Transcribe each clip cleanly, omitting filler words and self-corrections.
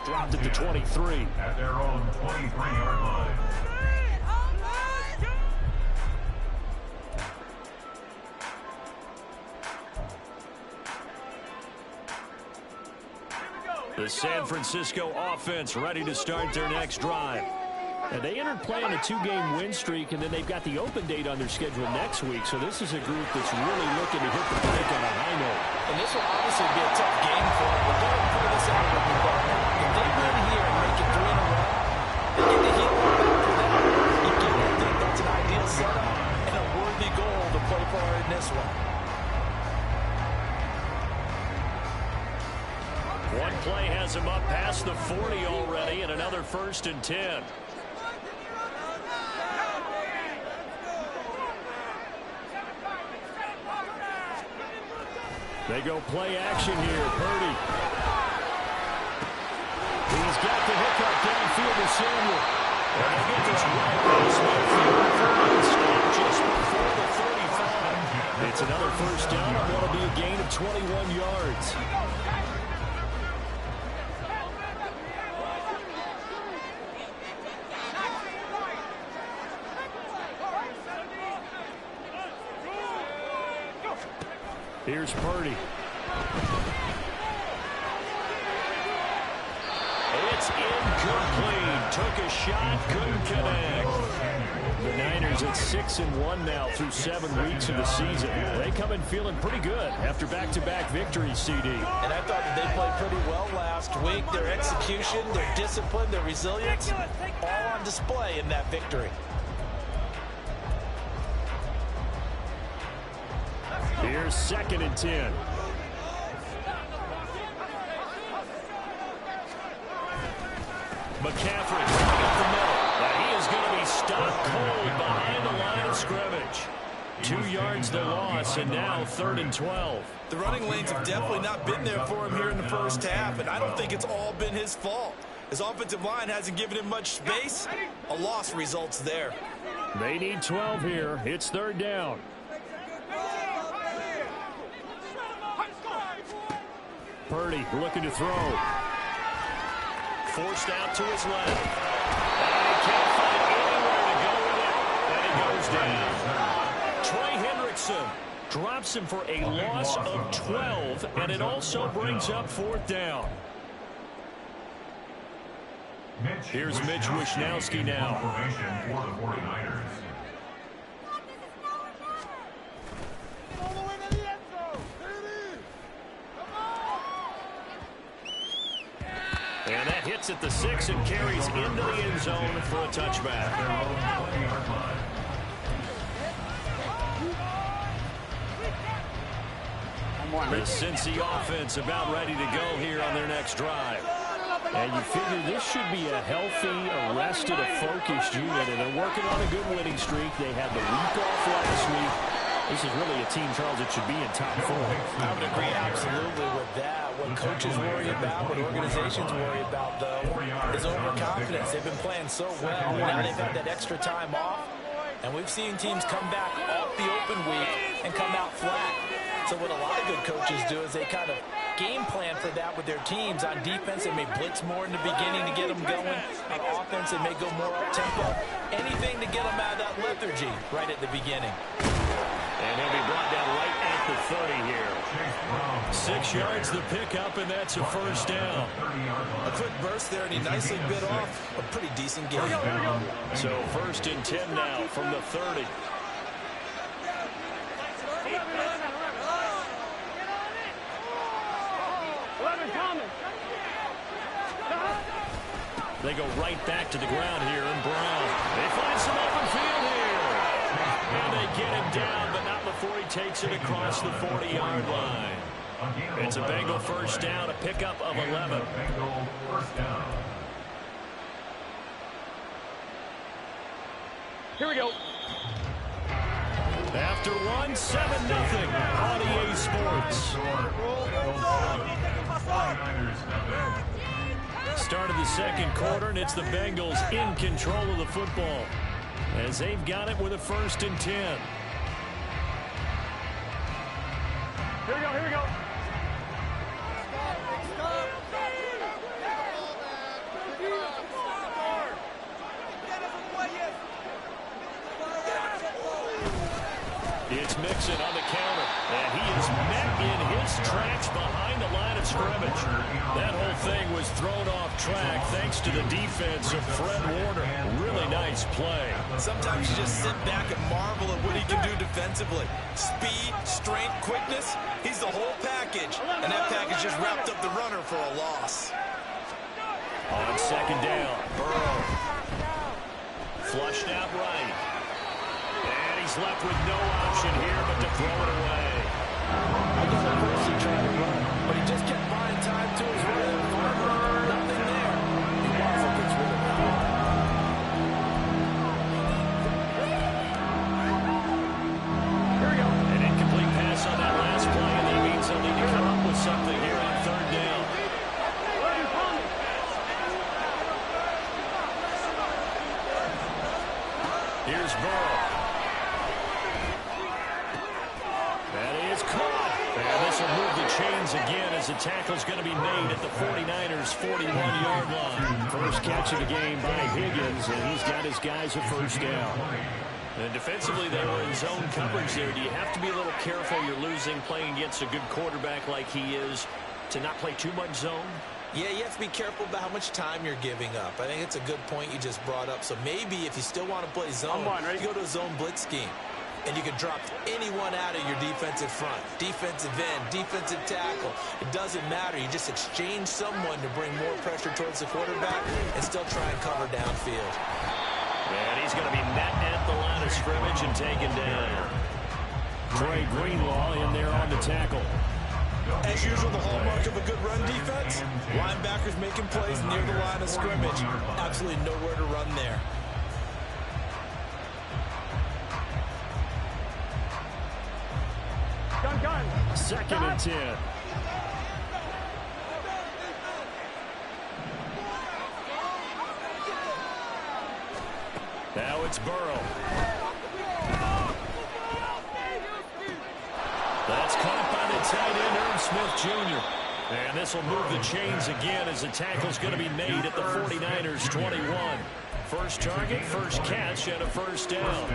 dropped at the 23. At their own 23-yard line. The San Francisco offense ready to start their next drive. And they entered play on a 2-game win streak, and then they've got the open date on their schedule next week. So this is a group that's really looking to hit the break on a high note. And this will obviously be a tough game for them. But go ahead and play this out with me, partner. If they win here and make it 3 in a row, they get the heat after that. You can't think that's an ideal setup and a worthy goal to play for in this one. One play has him up past the 40 already, and another 1st and 10. They go play action here. Purdy. He's got the hiccup downfield to Samuel. And they get this right past midfield for a stop just before the 35. It's another 1st down on what will be a gain of 21 yards. Here's Purdy. It's incomplete. Took a shot, couldn't connect. The Niners at 6-1 now through 7 weeks of the season. They come in feeling pretty good after back-to-back victories, CD. And I thought that they played pretty well last week. Their execution, their discipline, their resilience, all on display in that victory. Here's 2nd and 10. McCaffrey up the middle. Now he is going to be stopped cold behind the line of scrimmage. 2 yards the loss, and now 3rd and 12. The running lanes have definitely not been there for him here in the first half, and I don't think it's all been his fault. His offensive line hasn't given him much space. A loss results there. They need 12 here. It's 3rd down. Purdy looking to throw. Forced out to his left. And he can't find anywhere to go with it. And he goes down. Trey Hendrickson drops him for a loss of 12, and it also brings up 4th down. Here's Mitch Wishnowski now. Formation for the 49ers. And that hits at the 6 and carries into the end zone for a touchback. The Cincy offense about ready to go here on their next drive. And you figure this should be a healthy, arrested, a focused unit, and they're working on a good winning streak. They had the week off last week. This is really a team, Charles, that should be in top 4. I would agree absolutely with that. What coaches worry about, what organizations worry about, though, is overconfidence. They've been playing so well, and now they've had that extra time off. And we've seen teams come back off the open week and come out flat. So what a lot of good coaches do is they kind of game plan for that with their teams. On defense, they may blitz more in the beginning to get them going. On offense, they may go more up-tempo. Anything to get them out of that lethargy right at the beginning. And he'll be brought down right at the 30 here. 6 yards the pickup, and that's a 1st down. A quick burst there, and he nicely bit off a pretty decent game. So 1st and 10 now from the 30. They go right back to the ground here, and Brown. They find some open field here. And they get him down, but not before he takes it across the 40-yard line. It's a Bengal 1st down, a pickup of 11. Here we go. After one, 7-0 on EA Sports. Start of the 2nd quarter, and it's the Bengals in control of the football as they've got it with a 1st and 10. Here we go, here we go. It's Mixon on the counter, and he is met in his tracks behind the line of scrimmage. That whole thing was thrown off track thanks to the defense of Fred Warner. Really nice play. Sometimes you just sit back and marvel at what he can do defensively. Speed, strength, quickness, he's the whole package. And that package just wrapped up the runner for a loss. On second down, Burrow. Flushed out right. And he's left with no option here but to throw it away. I got a person trying to run, but he just kept buying time to his right. Nothing there. He Waffle gets rid of it. Here we go. An incomplete pass on that last play, and that means they'll need to come up with something here on third down. Here's Burrow. That is caught. And this will move the chains again as the tackle's going to be made at the 49ers' 41-yard line. First catch of the game by Higgins, and he's got his guys a first down. And defensively, they were in zone coverage there. Do you have to be a little careful? You're losing, playing against a good quarterback like he is, to not play too much zone? Yeah, you have to be careful about how much time you're giving up. I think it's a good point you just brought up. So maybe if you still want to play zone, you go to a zone blitz scheme. And you can drop anyone out of your defensive front. Defensive end, defensive tackle. It doesn't matter. You just exchange someone to bring more pressure towards the quarterback and still try and cover downfield. And he's going to be met at the line of scrimmage and taken down. Trey Greenlaw in there on the tackle. As usual, the hallmark of a good run defense, linebackers making plays near the line of scrimmage. Absolutely nowhere to run there. Second and 10. Now it's Burrow. That's caught by the tight end, Irv Smith Jr. And this will move the chains again as the tackle's going to be made at the 49ers' 21. First target, first catch, and a first down.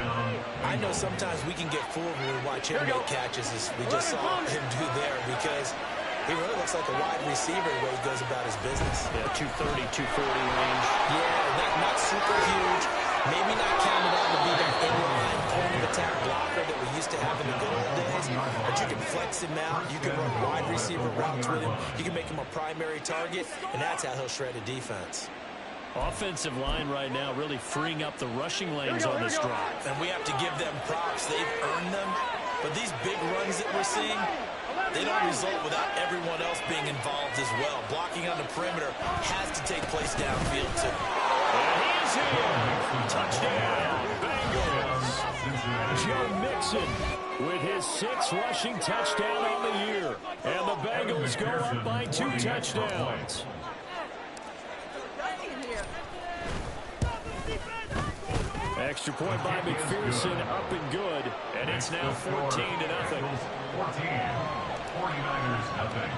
I know sometimes we can get fooled when we watch him make catches, as we just saw him do there, because he really looks like a wide receiver the way he goes about his business. Yeah, 230, 240 range. Yeah, not super huge. Maybe not counted out to be that inline point of attack blocker that we used to have in the good old days, but you can flex him out. You can run wide receiver routes with him. You can make him a primary target, and that's how he'll shred a defense. Offensive line right now really freeing up the rushing lanes on this drive. And we have to give them props. They've earned them. But these big runs that we're seeing, they don't result without everyone else being involved as well. Blocking on the perimeter has to take place downfield, too. And he is here. Touchdown, Bengals. Joe Mixon with his 6th rushing touchdown on the year. And the Bengals go up by 2 touchdowns. Extra point by McPherson, up and good, and it's now 14-0. 14, 49ers nothing.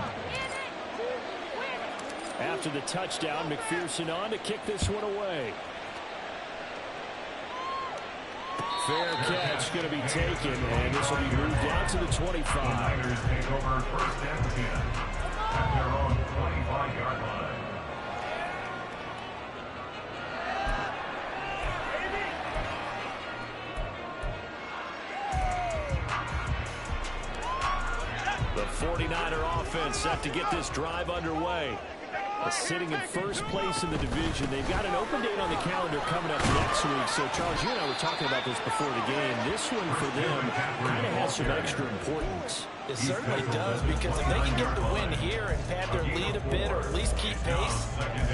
After the touchdown, McPherson on to kick this one away. Fair catch going to be taken, and this will be moved out to the 25. 49ers take over first and 10 at their own 25-yard line. The 49er offense set to get this drive underway. Sitting in first place in the division. They've got an open date on the calendar coming up next week. So, Charles, you and I were talking about this before the game. This one for them kind of has some extra importance. It certainly does, because if they can get the win here and pad their lead a bit or at least keep pace,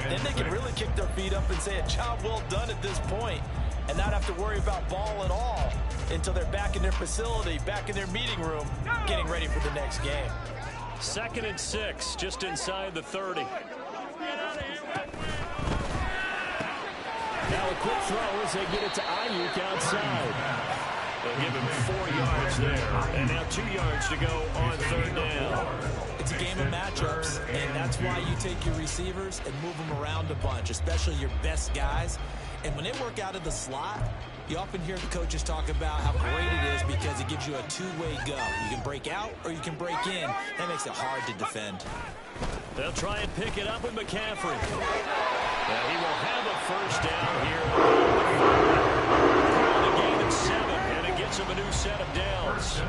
then they can really kick their feet up and say a job well done at this point and not have to worry about ball at all until they're back in their facility, back in their meeting room, getting ready for the next game. 2nd and 6, just inside the 30. Now a quick throw as they get it to Ayuk outside. They'll give him 4 yards there. And now 2 yards to go on 3rd down. It's a game of matchups, and that's why you take your receivers and move them around a bunch, especially your best guys. And when they work out of the slot, You often hear the coaches talk about how great it is because it gives you a two-way go. You can break out or you can break in. That makes it hard to defend. They'll try and pick it up with McCaffrey. He will have a first down here. The game at 7, and it gets them a new set of downs.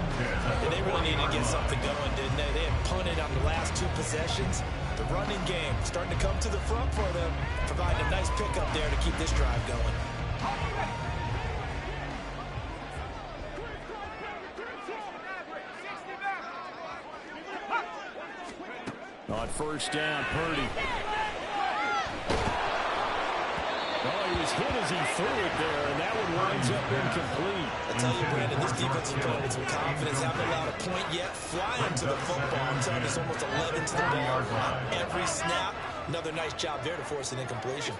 And they really needed to get something going, didn't they? They had punted on the last 2 possessions. The running game starting to come to the front for them, providing a nice pickup there to keep this drive going. On first down, Purdy. Oh, he was hit as he threw it there, and that one winds up incomplete. I tell you, Brandon, this defense is playing with some confidence. Haven't allowed a point yet. Flying to the football. I'm telling you, it's almost 11 to the ball on every snap. Another nice job there to force an incompletion.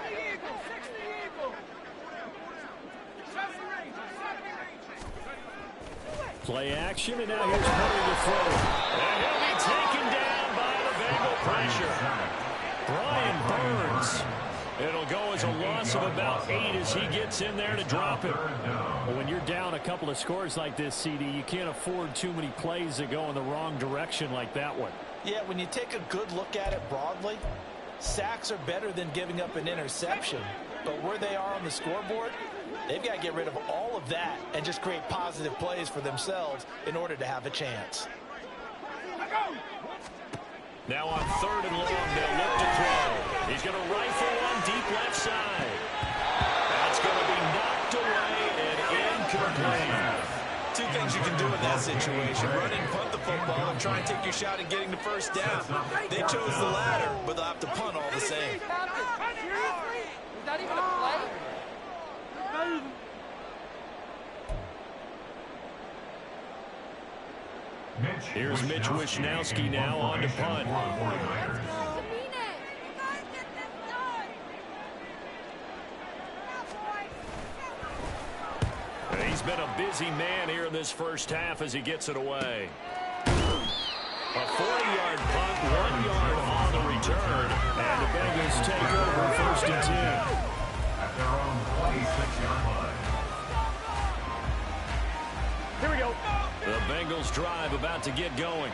Play action, and now here's Purdy to throw. And he'll be taken down by the Bengal pressure. Brian Burns. It'll go as a loss of about 8 as he gets in there to drop it. Well, when you're down a couple of scores like this, CD, you can't afford too many plays that go in the wrong direction like that one. Yeah, when you take a good look at it broadly, sacks are better than giving up an interception. But where they are on the scoreboard, they've got to get rid of all of that and just create positive plays for themselves in order to have a chance. Now on 3rd and long, they'll look to throw. He's going to rifle one deep left side. That's going to be knocked away and incomplete. 2 things you can do in that situation. Run and punt the football and try and take your shot at getting the first down. They chose the latter, but they'll have to punt all the same. Is that even a play? Here's Mitch Wishnowski now on to punt. He's been a busy man here in this first half as he gets it away. A 40-yard punt, 1 yard on the return, and the Bengals take over 1st and 10. At their own 26-yard line. Here we go. The Bengals drive about to get going.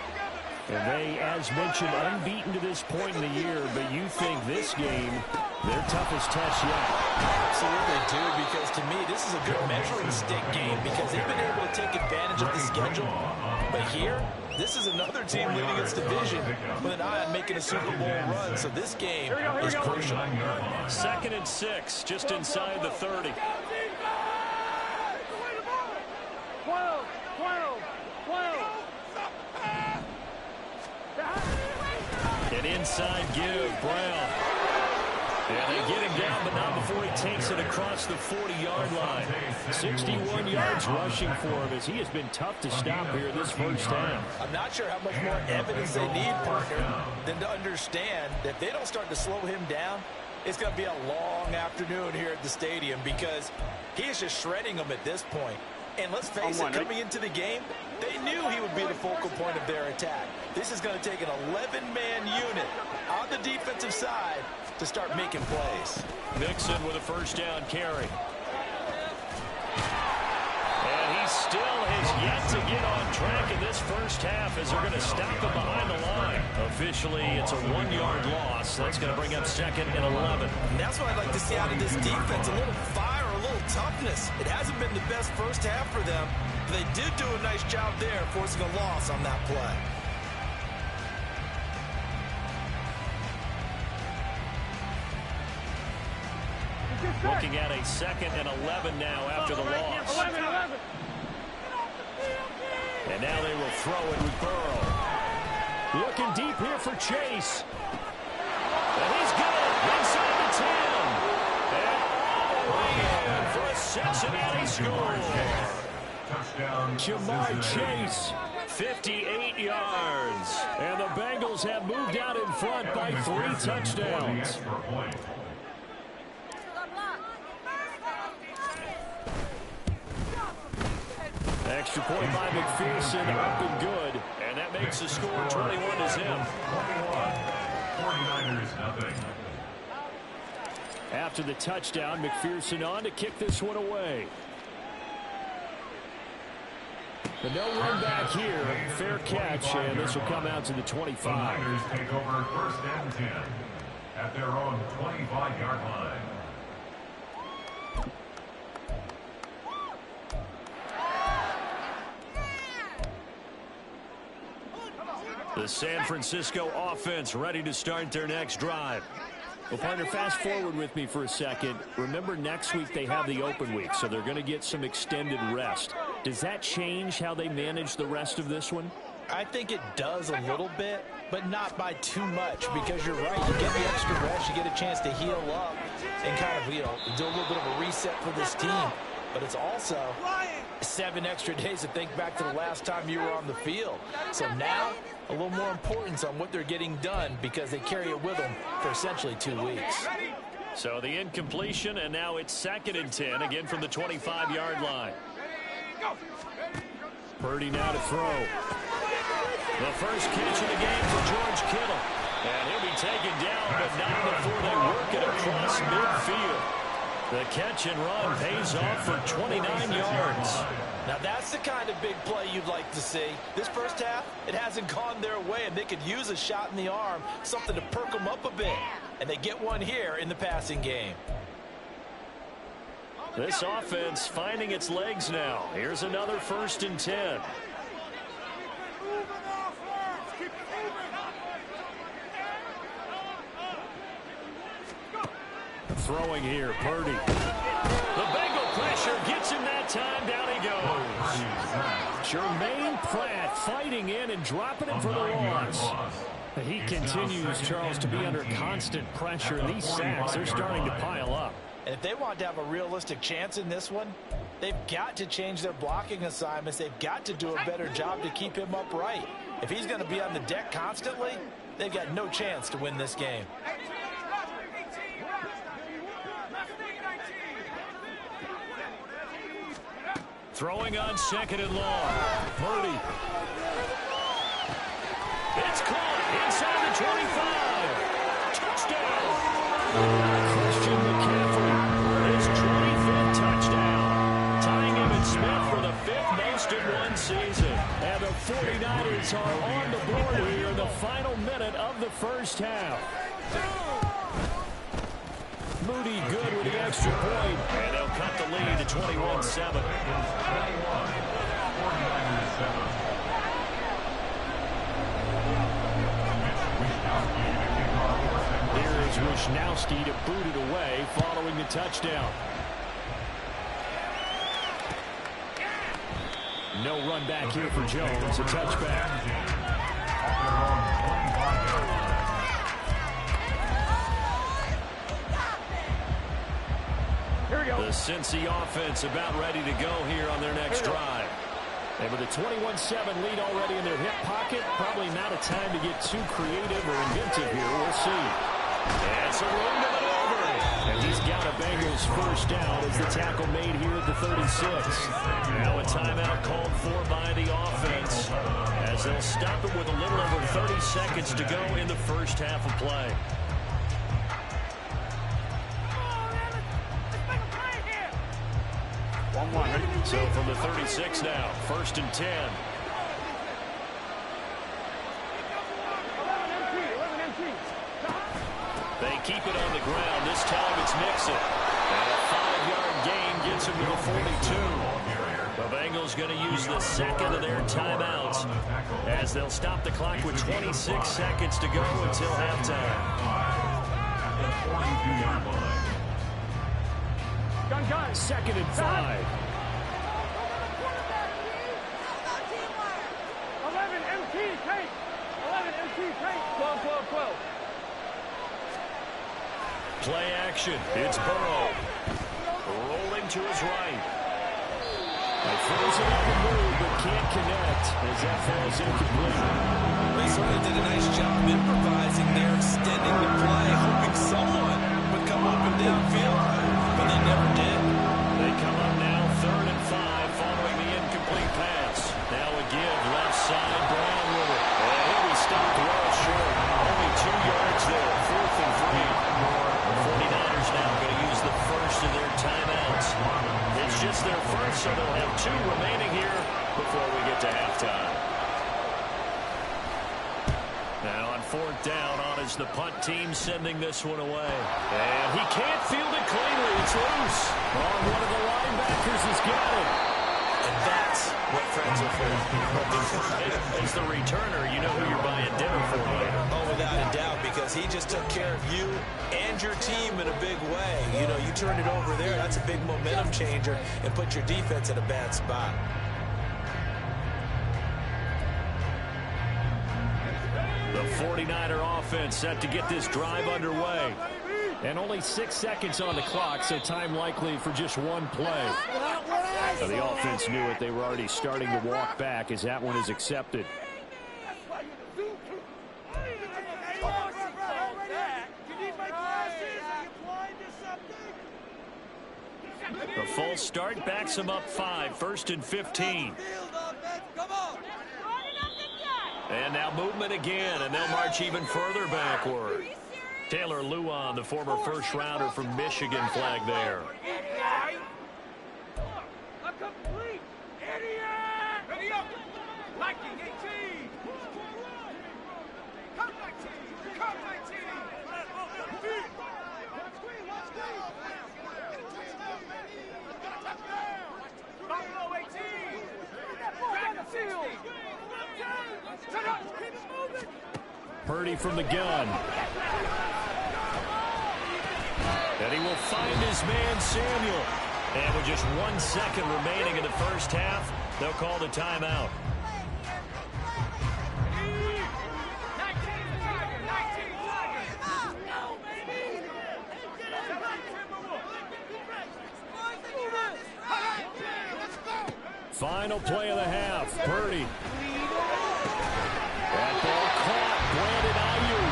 And they, as mentioned, unbeaten to this point in the year, but you think this game, their toughest test yet. Absolutely do, because to me, this is a good measuring stick game because they've been able to take advantage of the schedule. But here, this is another team leading its division with an eye on making a Super Bowl run, so this game is crucial. 2nd and 6, just inside the 30. 12. An inside give, Brown. And they get him down, but not before he takes it across the 40-yard line. 61 yards rushing for him as he has been tough to stop here this first half. I'm not sure how much more evidence they need, partner, than to understand that if they don't start to slow him down, it's going to be a long afternoon here at the stadium because he is just shredding them at this point. And let's face it, coming into the game, they knew he would be the focal point of their attack. This is going to take an 11-man unit on the defensive side to start making plays. Nixon with a first down carry. And he still has yet to get on track in this first half as they're going to stop him behind the line. Officially, it's a 1-yard loss. That's going to bring up 2nd and 11. And that's what I'd like to see out of this defense, a little fire, a little toughness. It hasn't been the best first half for them, but they did do a nice job there forcing a loss on that play. Looking at a 2nd and 11 now after the loss. 11. And now they will throw it with Burrow. Looking deep here for Chase. And he's good. Inside the 10. And for a Cincinnati score. Jamar Chase, 58 yards. And the Bengals have moved out in front by 3 touchdowns. Extra point by McPherson, up and good. And that makes the score 21-0. 49ers nothing. After the touchdown, McPherson on to kick this one away. But no run back here. Fair catch, and this will come out to the 25. The Niners take over first and 10 at their own 25-yard line. The San Francisco offense ready to start their next drive. Well, partner, fast forward with me for a second. Remember, next week they have the open week, so they're going to get some extended rest. Does that change how they manage the rest of this one? I think it does a little bit, but not by too much, because you're right. You get the extra rest, you get a chance to heal up and kind of, do a little bit of a reset for this team. But it's also 7 extra days to think back to the last time you were on the field. So now, a little more importance on what they're getting done because they carry it with them for essentially 2 weeks. So the incompletion, and now it's 2nd and 10, again from the 25-yard line. Purdy now to throw. The first catch of the game for George Kittle. And he'll be taken down, but not before they work it across midfield. The catch and run pays off for 29 yards. Now that's the kind of big play you'd like to see. This first half, it hasn't gone their way, and they could use a shot in the arm, something to perk them up a bit. And they get one here in the passing game. This offense finding its legs now. Here's another 1st and 10. Throwing here, Purdy. The Bengal pressure gets him that time. Down he goes. Jermaine Pratt fighting in and dropping him for the loss. He continues, Charles, to be under constant pressure. And these sacks, they're starting to pile up. And if they want to have a realistic chance in this one, they've got to change their blocking assignments. They've got to do a better job to keep him upright. If he's going to be on the deck constantly, they've got no chance to win this game. Throwing on 2nd and long. Purdy. It's caught inside the 25. Touchdown. Christian McCaffrey. His 25th touchdown. Tying him and Smith for the 5th most in one season. And the 49ers are on the board here in the final minute of the first half. Moody good with the extra point. And they'll cut the lead to 21-7. Here is Wisnowski to boot it away following the touchdown. No run back here for Jones. A touchback. The Cincy offense about ready to go here on their next drive. And with a 21-7 lead already in their hip pocket, probably not a time to get too creative or inventive here. We'll see. And so we're into the over. And he's got a Bengals first down as the tackle made here at the 36. Now a timeout called for by the offense as they'll stop it with a little over 30 seconds to go in the first half of play. So from the 36 now, 1st and 10. They keep it on the ground. This time it's Mixon. And a 5-yard gain gets him to the 42. The Bengals going to use the 2nd of their timeouts as they'll stop the clock with 26 seconds to go until halftime. 2nd and 5. 11 MT tank. 11 MT tank. 12. Play action. It's Burrow. Rolling to his right. He throws it on the move, but can't connect as that falls incomplete. They certainly did a nice job improvising there, extending the play, hoping someone would come open downfield, but they never did. They come up now 3rd and 5 following the incomplete pass. Now a give left side, Brown with it. And he'll be stopped well short. Only 2 yards there, 4th and 3. The 49ers now going to use the first of their timeouts. It's just their first, so they'll have 2 remaining here before we get Now on 4th down, on is the punt team sending this one away. And he can't field it cleanly. It's loose. Oh, one of the linebackers has got it. And that's what friends are for. As the returner, you know who you're buying dinner for later. Oh, without a doubt, because he just took care of you and your team in a big way. You know, you turned it over there. That's a big momentum changer and put your defense in a bad spot. The 49er offense set to get this drive underway. And only 6 seconds on the clock, so time likely for just one play. So the offense knew it. They were already starting to walk back as that one is accepted. The false start backs him up 5, 1st and 15. And now movement again, and they'll march even further backward. Taylor Lewan, the former first-rounder from Michigan, flag there. Purdy from the gun. And he will find his man, Samuel. And with just 1 second remaining in the first half, they'll call the timeout. Final play of the half, Purdy. That ball caught, Brandon Ayuk.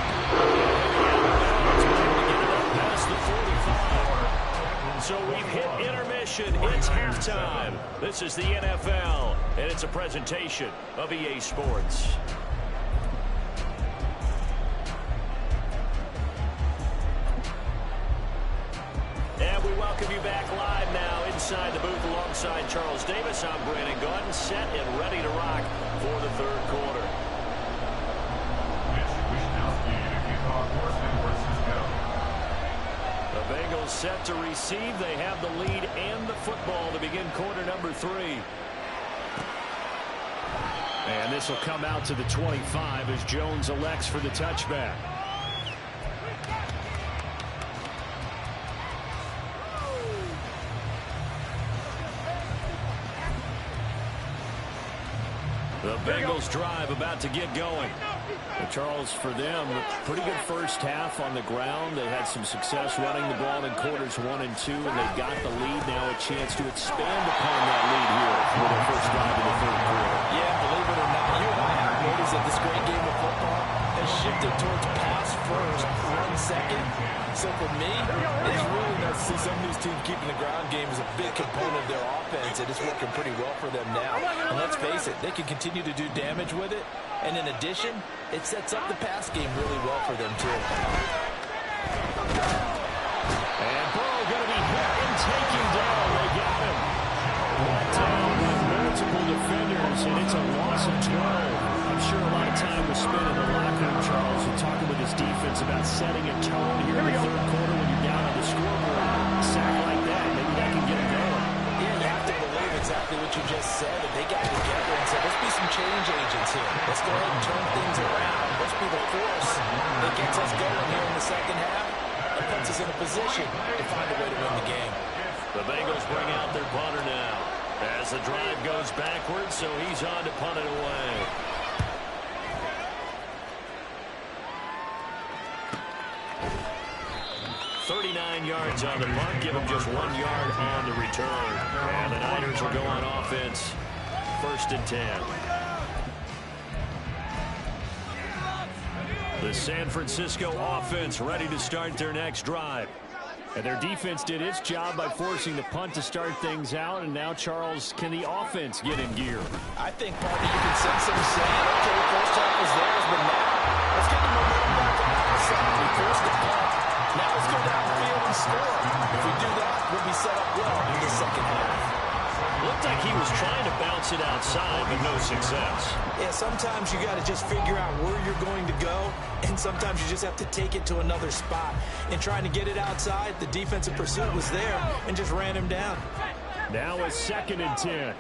Past the 45. So we've hit intermission. It's halftime. This is the NFL, and it's a presentation of EA Sports. And we welcome you back live now inside the booth alongside Charles Davis. I'm Brandon Gaudin, set and ready to rock for the third quarter. The Bengals set to receive. They have the lead and the football to begin quarter number 3. And this will come out to the 25 as Jones elects for the touchback. The Bengals drive about to get going. And Charles, for them, a pretty good first half on the ground. They had some success running the ball in quarters 1 and 2, and they got the lead. Now a chance to expand upon that lead here for their first drive in the third quarter. Yeah, believe it or not, you and I have noticed that this great game of football has shifted towards pass first, run second. So for me, it's really nice to see some of these teams keeping the ground game as a big component of their offense, and it's working pretty well for them now. And let's face it, they can continue to do damage with it. And in addition, it sets up the pass game really well for them, too. And Burrow going to be hit and taken down. They got him. Brought down with multiple defenders, and it's a loss of 12. I'm sure a lot of time was spent in the locker room, Charles, and talking with his defense about setting a tone here in the third quarter when you're down on the scoreboard. A sack like that, maybe that can get him going. Yeah, you have to believe exactly what you just said, that they got together and said, let's be some change agents here. Let's go ahead and turn things around. Let's be the force that gets us going here in the second half and puts us in a position to find a way to win the game. The Bengals bring out their punter now as the drive goes backwards, so he's on to punt it away. .39 yards on the punt, give him just 1 yard on the return. And the Niners will go on offense, 1st and 10. The San Francisco offense ready to start their next drive. And their defense did its job by forcing the punt to start things out. And now, Charles, can the offense get in gear? I think, Parker, you can sense them saying, okay, first half was theirs, but now let's get the momentum back on our side. We forced the punt. Now let's go down the field and score. If we do that, we'll be set up well in the second half. Looked like he was trying to bounce it outside, but no success. Yeah, sometimes you got to just figure out where you're going to go, and sometimes you just have to take it to another spot. And trying to get it outside, the defensive pursuit was there and just ran him down. Now a 2nd and 10.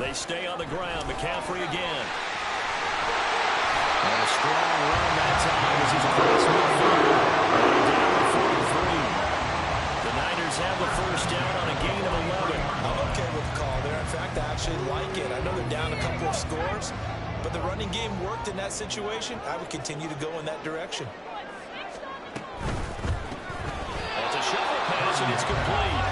They stay on the ground. McCaffrey again. And a strong run that time as he's across midfield. Down to 43. The Niners have the first down on a gain of 11. I'm okay with the call there. In fact, I actually like it. I know they're down a couple of scores, but the running game worked in that situation. I would continue to go in that direction. That's a shuffle pass, and it's complete.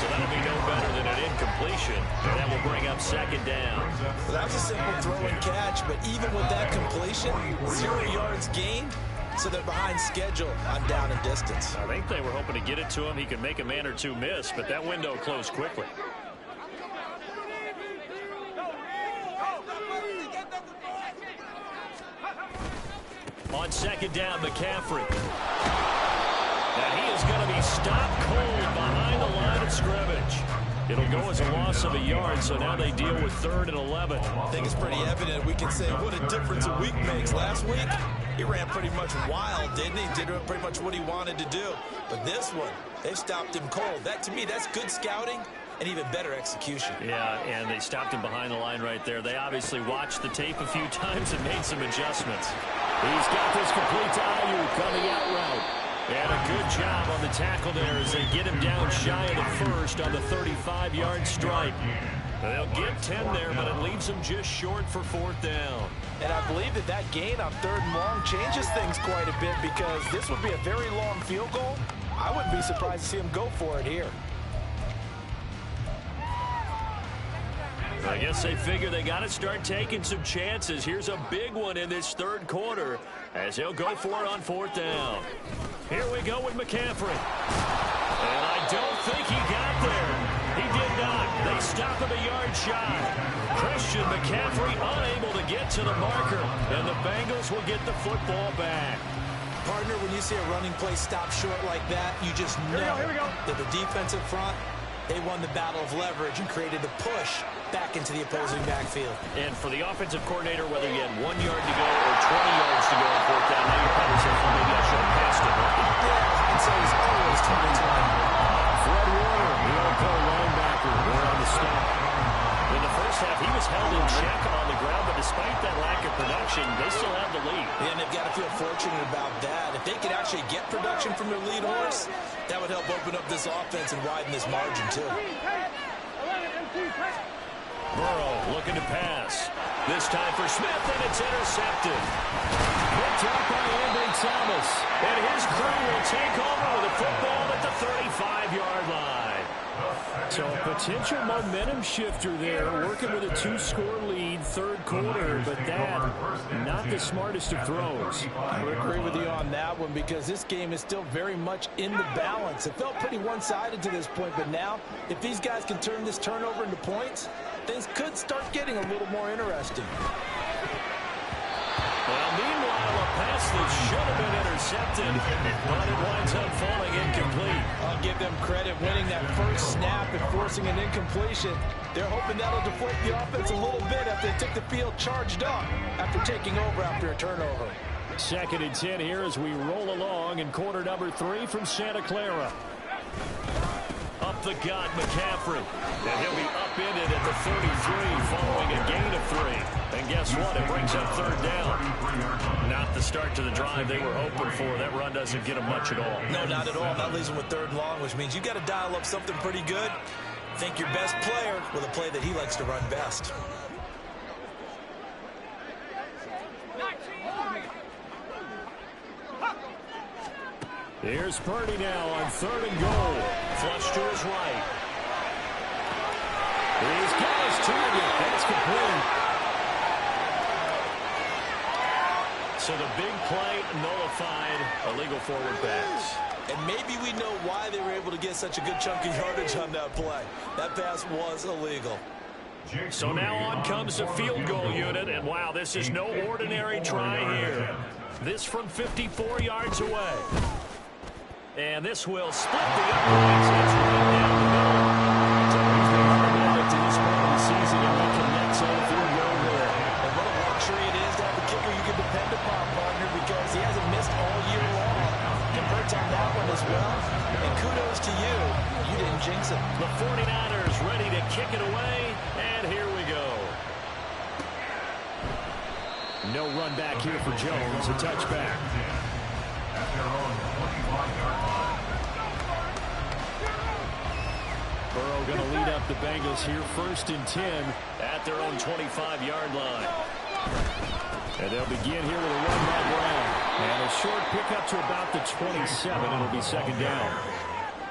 So that'll be no better than an incompletion. And that will bring up 2nd down. Well, that was a simple throw and catch, but even with that completion, 0 yards gained, so they're behind schedule on down and distance. I think they were hoping to get it to him. He could make a man or two miss, but that window closed quickly. On 2nd down, McCaffrey. Now he is going to be stopped cold behind the line of scrimmage. It'll go as a loss of a yard, so now they deal with 3rd and 11. I think it's pretty evident. We can say what a difference a week makes. Last week, he ran pretty much wild, didn't he? Did pretty much what he wanted to do. But this one, they've stopped him cold. That, to me, that's good scouting and even better execution. Yeah, and they stopped him behind the line right there. They obviously watched the tape a few times and made some adjustments. He's got this complete to Ayuk on the out route. And a good job on the tackle there as they get him down shy of the first on the 35-yard stripe. They'll get 10 there, but it leaves them just short for 4th down. And I believe that gain on 3rd and long changes things quite a bit, because this would be a very long field goal. I wouldn't be surprised to see him go for it here. I guess they figure they got to start taking some chances. Here's a big one in this 3rd quarter as he'll go for it on 4th down. Here we go with McCaffrey. And I don't think he got there. He did not. They stop him a yard shy. Christian McCaffrey unable to get to the marker, and the Bengals will get the football back. Partner, when you see a running play stop short like that, you just know that the defensive front, they won the battle of leverage and created a push back into the opposing backfield. And for the offensive coordinator, whether you had 1 yard to go or 20 yards to go on 4th down, now you're probably saying, well, maybe I should have passed it. Yeah, hindsight is always 2020. Fred Warner, the Old linebacker, there on the stop. In the first half, he was held in check on the ground, but despite that lack of production, they still have the lead. And they've got to feel fortunate about that. If they could actually get production from their lead horse, that would help open up this offense and widen this margin, too. Burrow looking to pass. This time for Smith, and it's intercepted. Picked up by Andrew Thomas. And his crew will take over with a football at the 35-yard line. So a potential momentum shifter there, working with a 2-score lead, 3rd quarter, but that, not the smartest of throws. I would agree with you on that one, because this game is still very much in the balance. It felt pretty one-sided to this point, but now, if these guys can turn this turnover into points, things could start getting a little more interesting. Well, meanwhile, a pass that should have been intercepted, but it winds up falling incomplete. I'll give them credit winning that first snap and forcing an incompletion. They're hoping that'll deflate the offense a little bit after they took the field charged up after taking over after a turnover. 2nd and 10 here as we roll along in quarter number 3 from Santa Clara. Up the gut, McCaffrey. And he'll be upended at the 33 following a gain of 3. And guess what? It brings up 3rd down. Not the start to the drive they were hoping for. That run doesn't get them much at all. No, not at all. That leaves them with 3rd and long, which means you got to dial up something pretty good. Think your best player with a play that he likes to run best. Here's Purdy now on 3rd and goal. Flush to his right. He's got his target. That's complete. So the big play nullified, illegal forward pass. And maybe we know why they were able to get such a good chunk of yardage on that play. That pass was illegal. So now on comes the field goal unit, and wow, this is no ordinary try here. This from 54 yards away. And this will split the uprights. It's right down the middle. So he's going to to this point. no run back here for Jones. A touchback. At their own 25-yard line. Burrow going to lead up the Bengals here, 1st and 10 at their own 25-yard line. And they'll begin here with a run by Brown. And a short pickup to about the 27. It'll be 2nd down.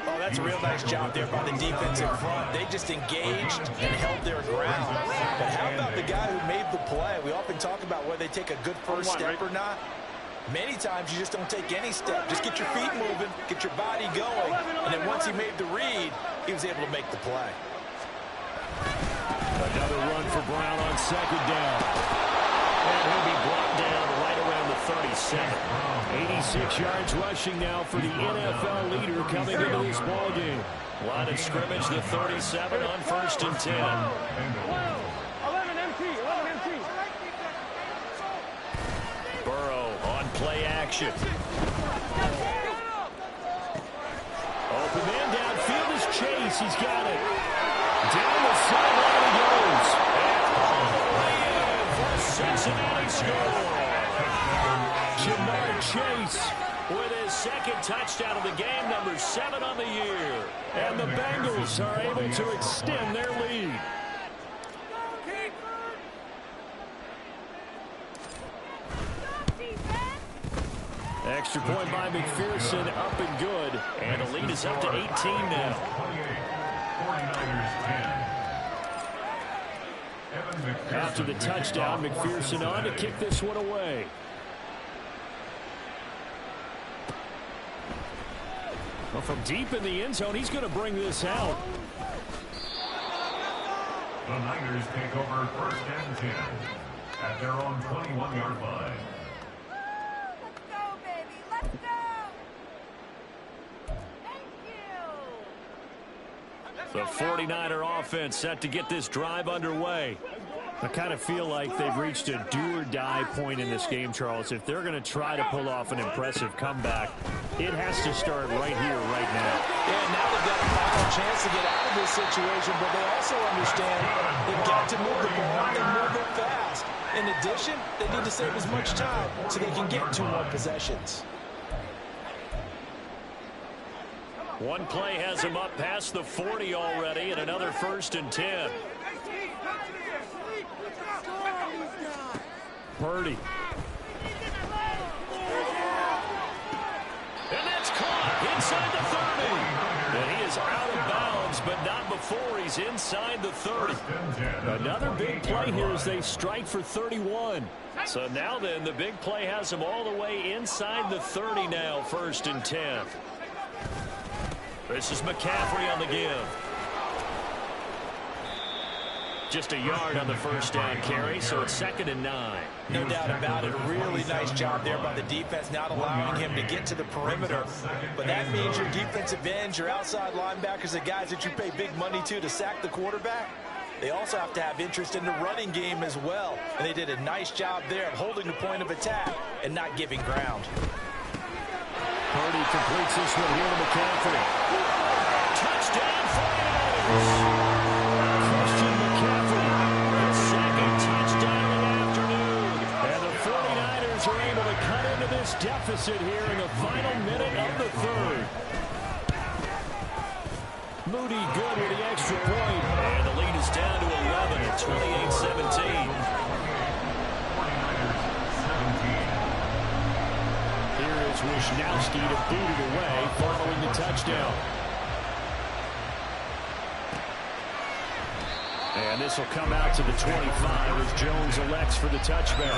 Oh, that's a real nice job there by the defensive front. They just engaged and held their ground. But how about the guy who made the play? We often talk about whether they take a good first step or not. Many times you just don't take any step. Just get your feet moving, get your body going. And then once he made the read, he was able to make the play. Another run for Brown on 2nd down. And he'll be brought down right around the 37. 86 yards rushing now for the NFL leader coming into this ballgame. Line of scrimmage, the 37 on 1st and 10. 11 MT, 11 MT. Burrow on play action. Open man downfield is Chase. He's got it. Down the sideline he goes. And all the way in for a Cincinnati score. Jamar Chase with his 2nd touchdown of the game, number 7 on the year. And the Bengals are able to extend their lead. Extra point by McPherson, up and good. And the lead is up to 18 now. 49ers 10. After the touchdown, McPherson on to kick this one away. Well, from deep in the end zone, he's going to bring this out. The Niners take over 1st and 10 at their own 21-yard line. The 49er offense set to get this drive underway. I kind of feel like they've reached a do-or-die point in this game, Charles. If they're going to try to pull off an impressive comeback, it has to start right here, right now. Yeah, now they've got a final chance to get out of this situation, but they also understand they've got to move the ball and move it fast. In addition, they need to save as much time so they can get 2 more possessions. One play has him up past the 40 already, and another 1st and 10. Purdy. And that's caught inside the 30. And he is out of bounds, but not before he's inside the 30. Another big play here as they strike for 31. So now then, the big play has him all the way inside the 30 now, 1st and 10. This is McCaffrey on the give. Just a yard on the 1st down carry, so it's 2nd and 9. No doubt about it. Really nice job there by the defense, not allowing him to get to the perimeter. But that means your defensive ends, your outside linebackers, the guys that you pay big money to sack the quarterback, they also have to have interest in the running game as well. And they did a nice job there of holding the point of attack and not giving ground. Purdy completes this one here to McCaffrey. Touchdown 49ers. Christian McCaffrey, his 2nd touchdown of the afternoon. And the 49ers are able to cut into this deficit here in the final minute of the 3rd. Moody good with the extra point. And the lead is down to 11 at 28-17. Wishnowski to boot it away following the touchdown. And this will come out to the 25 as Jones elects for the touchback.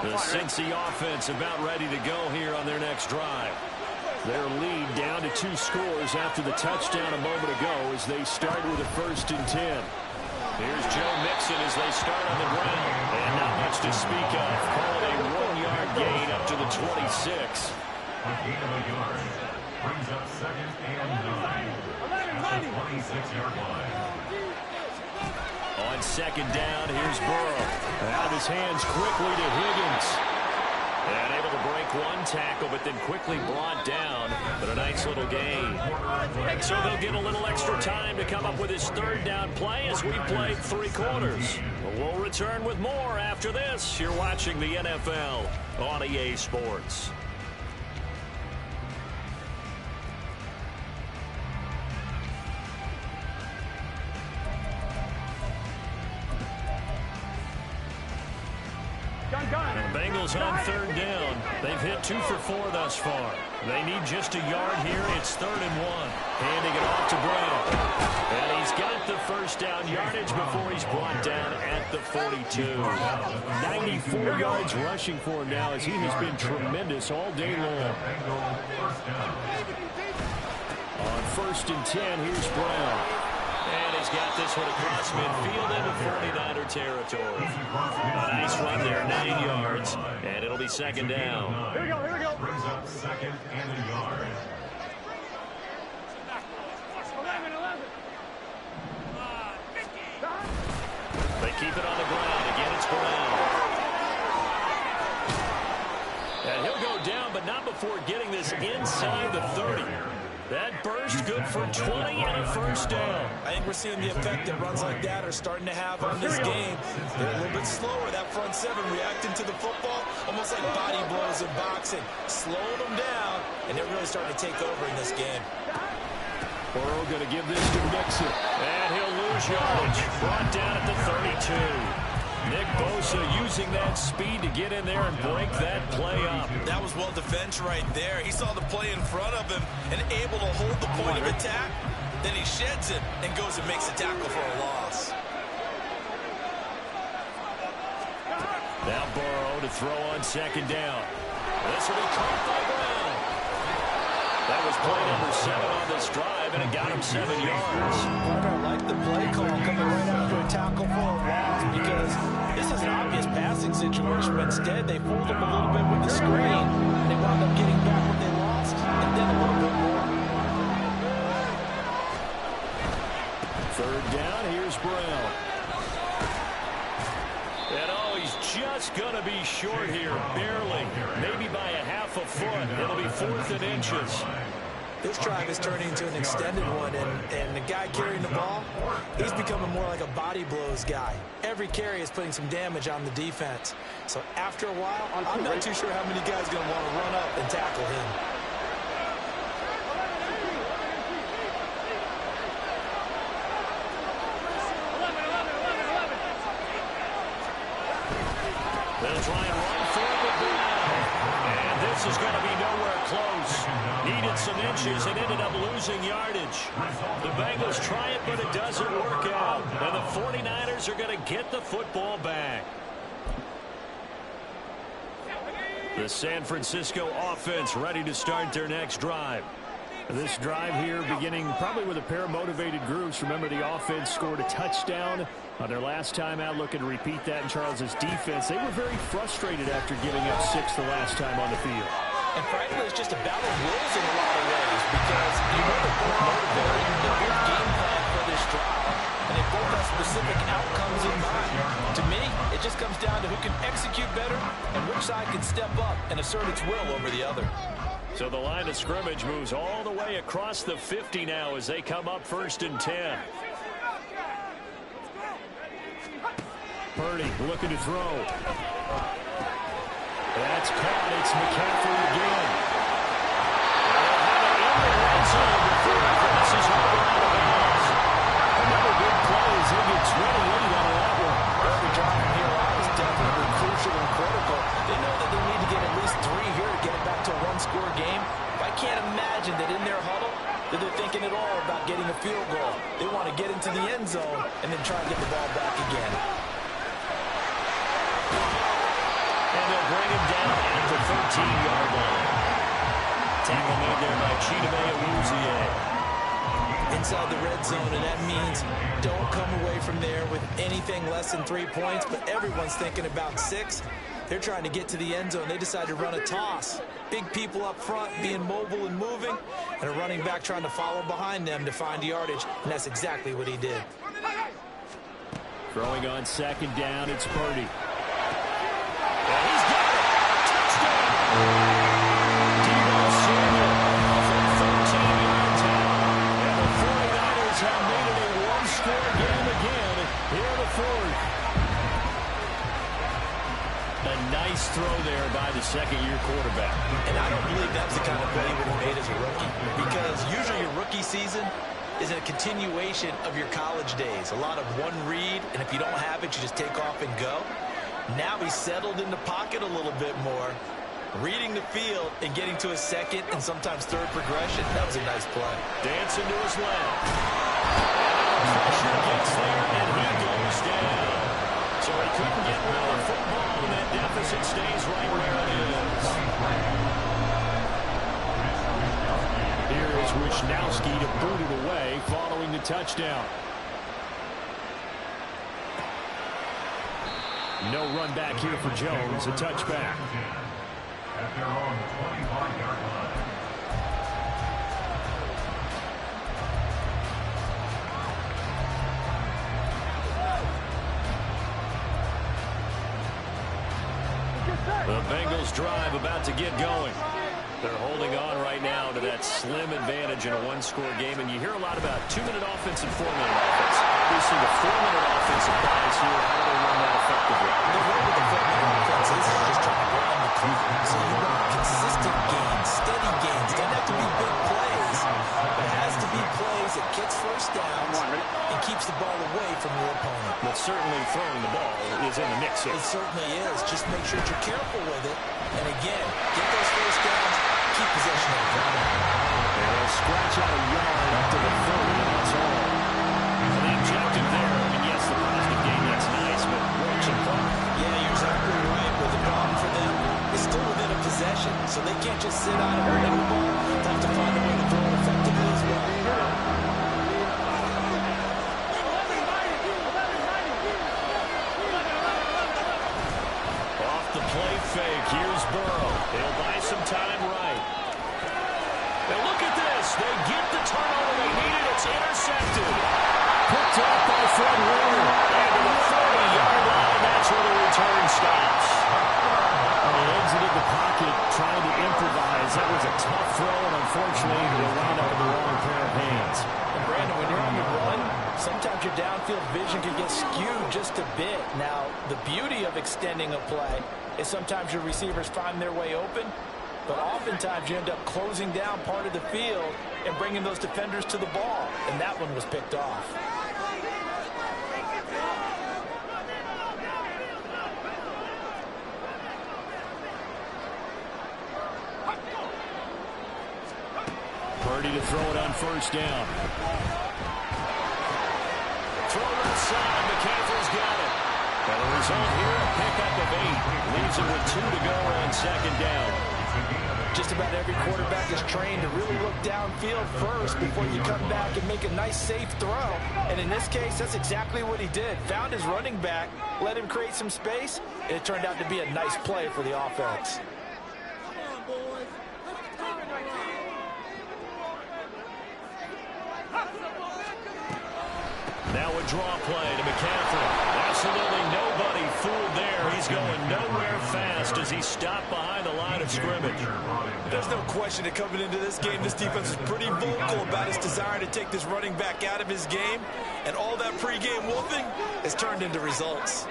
The Cincy offense about ready to go here on their next drive. Their lead down to 2 scores after the touchdown a moment ago as they start with a 1st and 10. Here's Joe Mixon as they start on the ground. And not much to speak of. Call it a 1-yard gain up to the 26. A gain of a yard. Brings up 2nd and 9. At the 26-yard line. On 2nd down, here's Burrow. Out of his hands quickly to Higgins. And able to break one tackle, but then quickly brought down. But a nice nice little gain. So they'll get a little extra time to come up with his third down play as we played 3 quarters. We'll return with more after this. You're watching the NFL on EA Sports. The Bengals on third down. They've hit 2 for 4 thus far. They need just a yard here. It's 3rd and 1. Handing it off to Brown. And he's got the first down yardage before he's brought down at the 42. 94 yards rushing for him now as he has been tremendous all day long. On 1st and 10, here's Brown. And he's got this one across midfield into 49er territory. A nice run there, 9 yards. And it'll be 2nd down. Here we go, here we go. Brings up 2nd and a yard. 11. They keep it on the ground. Again, it's Brown. And he'll go down, but not before getting this inside the 30. That burst good for 20 and a first down. I think we're seeing the effect that runs like that are starting to have on this game. They're a little bit slower. That front 7 reacting to the football, almost like body blows in boxing, slowing them down, and they're really starting to take over in this game. Burrow going to give this to Mixon. And he'll lose yardage. Brought down at the 32. Nick Bosa using that speed to get in there and break that play up. That was well defense right there. He saw the play in front of him and able to hold the point of attack. Then he sheds it and goes and makes a tackle for a loss. Now Burrow to throw on 2nd down. This will be caught by Brown. That was play number 7 on this drive, and it got him 7 yards. I like the play call coming right after a tackle for a loss because this is an obvious passing situation, but instead they fooled him a little bit with the screen, and they wound up getting back what they lost, and then a little bit more. 3rd down, here's Brown. And he's just going to be short here, barely, maybe by a half a foot. It'll be 4th and inches. This drive is turning into an extended one, and the guy carrying the ball, he's becoming more like a body blows guy. Every carry is putting some damage on the defense. So after a while, I'm not too sure how many guys are going to want to run up and tackle him. They'll try and run for it with Brown. And this is going to be nowhere close. Needed some inches and ended up losing yardage. The Bengals try it, but it doesn't work out. And the 49ers are going to get the football back. The San Francisco offense ready to start their next drive. This drive here beginning probably with a pair of motivated groups. Remember, the offense scored a touchdown on their last time out. Looking to repeat that in Charles's defense. They were very frustrated after giving up 6 the last time on the field. And frankly, it's just a battle of wills in a lot of ways because you know they're both motivated. They both game plan for this drive, and they both have specific outcomes in mind. To me, it just comes down to who can execute better and which side can step up and assert its will over the other. So the line of scrimmage moves all the way across the 50 now as they come up 1st and 10. Purdy looking to throw. That's caught. It's McCaffrey again. Another big play as he gets ready on that one. Every drive from here out is definitely crucial and critical. They know that they need to get at least 3 here to get it back to a one-score game. I can't imagine that in their huddle that they're thinking at all about getting a field goal. They want to get into the end zone and then try and get the ball back again. And they'll bring him down at the 13-yard line. Tackle made there by Chidobe Awuzie. Inside the red zone, and that means don't come away from there with anything less than 3 points, but everyone's thinking about 6. They're trying to get to the end zone. They decide to run a toss. Big people up front being mobile and moving, and a running back trying to follow behind them to find yardage, and that's exactly what he did. Throwing on 2nd down, it's Purdy. And he's got it! Touchdown! Deebo Samuel from 13 quarterback. And I don't believe that's the kind of play he would have made as a rookie, because usually your rookie season is a continuation of your college days. A lot of one read, and if you don't have it, you just take off and go. Now he's settled in the pocket a little bit more, reading the field and getting to his second and sometimes third progression. That was a nice play. Dancing to his left. Pressure gets there, and he goes down. So he couldn't get rid of the football, and that deficit stays right where it is. Here is Wisnowski to boot it away following the touchdown. No run back here for Jones, a touchback. At their own 25-yard line. The Bengals drive about to get going. They're holding on right now to that slim advantage in a one-score game, and you hear a lot about 2-minute offense and 4-minute offense. Obviously, the 4-minute offense applies here. How do they run that effectively? The way with the 4-minute offense is just trying to grind the clock. So you want consistent gains, steady gains. It doesn't have to be big plays, but it has to be plays that gets first downs and keeps the ball away from your opponent. But certainly throwing the ball is in the mix here. It certainly is. Just make sure that you're careful with it. And again, get those first downs, keep possession of the ball. And they'll scratch out a yard up to the 30, and that's all. And the objective there, I mean, yes, the positive gain, that's nice, but watching clock. Yeah, you're exactly right. But the problem for them is still within a possession, so they can't just sit out and run the ball. They have to find a way to throw it effectively as well. Off the play fake, here's Burrow. They'll buy some time right. And look at this. They get the turnover they needed. It's intercepted. Picked up by Fred Warner. And to the 40-yard line, that's where the return stops. They exited the pocket trying to improvise. That was a tough throw, and unfortunately, they wound up with the wrong pair of hands. And Brandon, when you're on the run, sometimes your downfield vision can get skewed just a bit. Now, the beauty of extending a play is sometimes your receivers find their way open, but oftentimes you end up closing down part of the field and bringing those defenders to the ball, and that one was picked off. Purdy to throw it on first down. Throw left side. McCaffrey's got it. And the result here, a pickup of 8. Leaves it with 2 to go on second down. Just about every quarterback is trained to really look downfield first before you come back and make a nice, safe throw. And in this case, that's exactly what he did. Found his running back, let him create some space, and it turned out to be a nice play for the offense. Now a draw play to McCaffrey. Absolutely nobody fooled there. He's going nowhere fast as he's stopped behind the line of scrimmage. There's no question that coming into this game, this defense is pretty vocal about its desire to take this running back out of his game. And all that pregame wolfing has turned into results.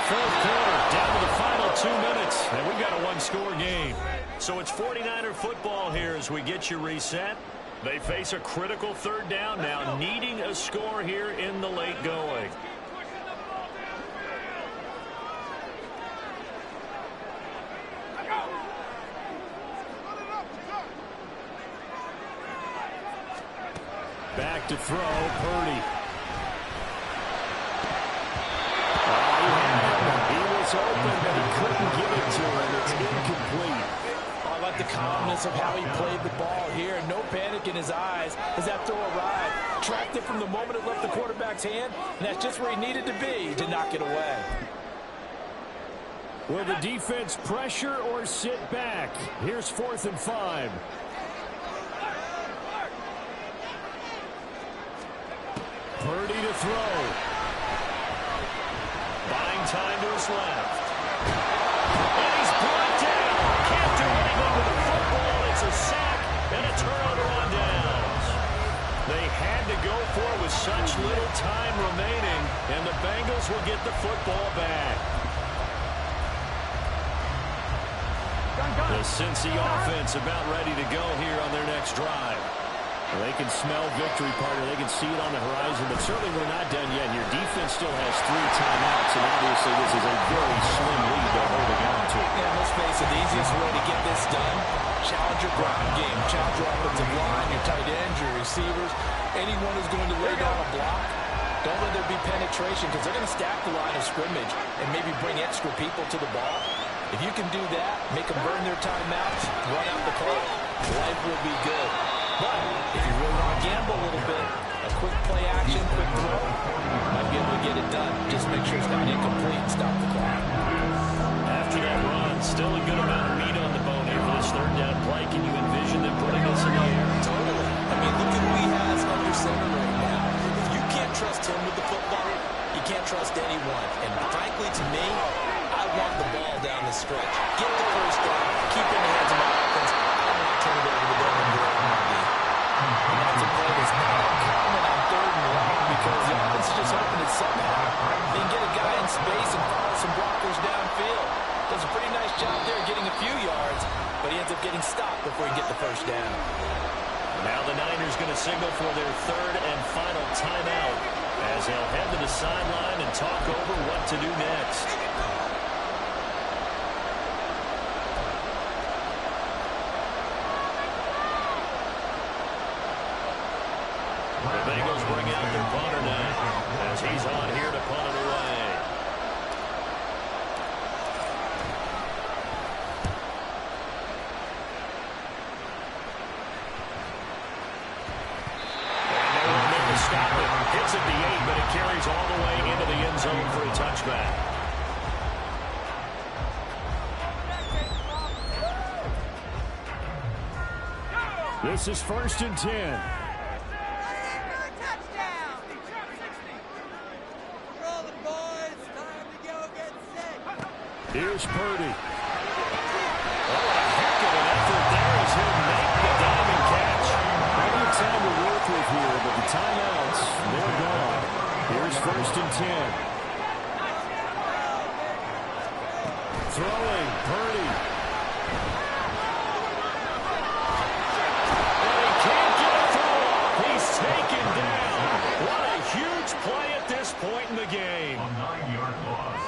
Fourth quarter, down to the final 2 minutes, and we've got a one-score game. So it's 49er football here as we get you reset. They face a critical third down now, needing a score here in the late going. Back to throw, Purdy. He was open, but he couldn't give it to him. It's incomplete. I like the calmness of how he played the ball here. No panic in his eyes as that throw arrived. Tracked it from the moment it left the quarterback's hand, and that's just where he needed to be to knock it away. Will the defense pressure or sit back? Here's 4th and 5. Purdy to throw. Buying time to his left. And he's brought down. Can't do anything with the football. It's a sack and a turnover on downs. They had to go for it with such little time remaining, and the Bengals will get the football back. The Cincy offense about ready to go here on their next drive. Well, they can smell victory, partner. They can see it on the horizon, but certainly we're not done yet. Your defense still has 3 timeouts, and obviously this is a very slim lead they're holding on to. Yeah, let's face it, the easiest way to get this done, challenge your ground game, challenge your offensive line, your tight ends, your receivers, anyone who's going to lay down a block. Don't let there be penetration because they're going to stack the line of scrimmage and maybe bring extra people to the ball. If you can do that, make them burn their timeouts, run out the clock, life will be good. But if you really want to gamble a little bit, a quick play action, quick throw, might be able to get it done. Just make sure it's not incomplete and stop the clock. After that run, still a good amount of meat on the bone here for this third down play. Can you envision them putting this in the air? Totally. I mean, look at who he has under center right now. If you can't trust him with the football, you can't trust anyone. And frankly, to me, I want the ball down the stretch. Get the first down, keep it in the hands of my offense. I don't want to turn it over to them and go and that's a play that's not uncommon on 3rd and long because the offense is just hoping that somehow they can get a guy in space and follow some blockers downfield. Does a pretty nice job there getting a few yards, but he ends up getting stopped before he can get the first down. Now the Niners going to signal for their 3rd and final timeout as they'll head to the sideline and talk over what to do next. The Bengals bring out their punter now as he's on here to punt it away. And no one there to stop it. Hits at the 8, but it carries all the way into the end zone for a touchback. This is 1st and 10. Here's Purdy. Oh, a heck of an effort there as he'll make the diving catch. Plenty of time to work with here, but the timeouts, they're gone. Here's 1st and 10. Throwing, Purdy. And he can't get a throw off. He's taken down. What a huge play at this point in the game. A 9-yard loss.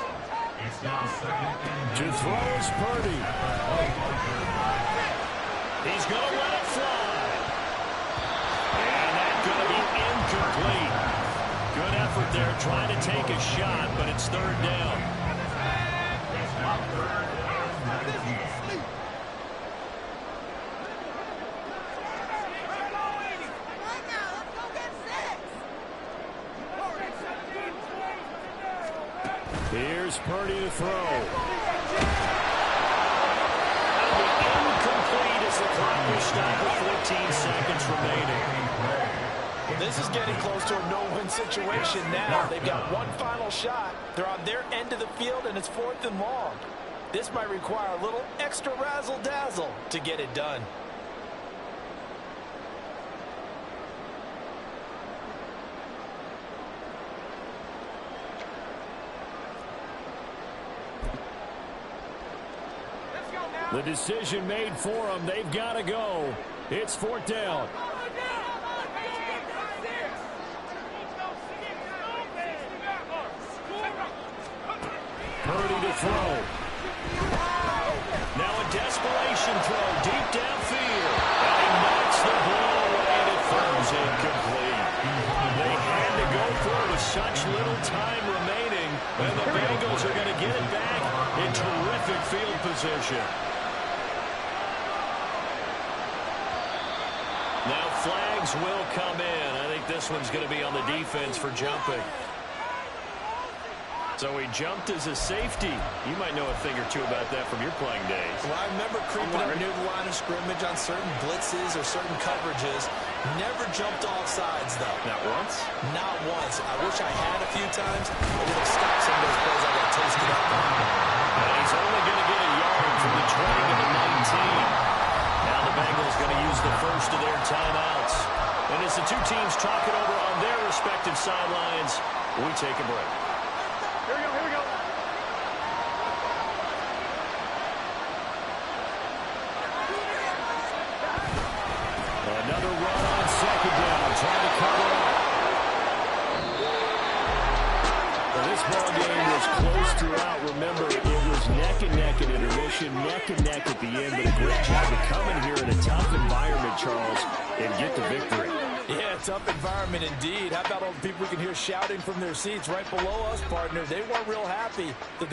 It's now 2nd and To throw is Purdy. He's going to let it fly. And that's going to be incomplete. Good effort there trying to take a shot, but it's 3rd down. It's now 3rd and 19. Here's Purdy to throw. And incomplete as the clock will stop with 14 seconds remaining. This is getting close to a no-win situation now. They've got one final shot. They're on their end of the field, and it's 4th and long. This might require a little extra razzle-dazzle to get it done. The decision made for them. They've got to go. It's 4th down. Purdy to throw. Now a desperation throw deep downfield. And he knocks the ball away and it falls incomplete. They had to go for it with such little time remaining. And the Bengals are going to get it back in terrific field position. Now flags will come in. I think this one's going to be on the defense for jumping. So he jumped as a safety. You might know a thing or two about that from your playing days. Well, I remember creeping up near the line of scrimmage on certain blitzes or certain coverages. Never jumped off sides, though. Not once? Not once. I wish I had a few times. I would have stopped some of those plays I got toasted up on. And he's only going to get a yard from the 20 to the 19. Now the Bengals going to use the first of their timeouts. And as the two teams talk it over on their respective sidelines, we take a break. Here we go, here we go. second down, trying to cover up. Well, this ball game was close throughout. Remember, it was neck and neck at intermission, neck and neck at the end, but a great job of coming here in a tough environment, Charles, and get the victory. Yeah, tough environment indeed. How about all the people we can hear shouting from their seats right below us, partner? They weren't real happy that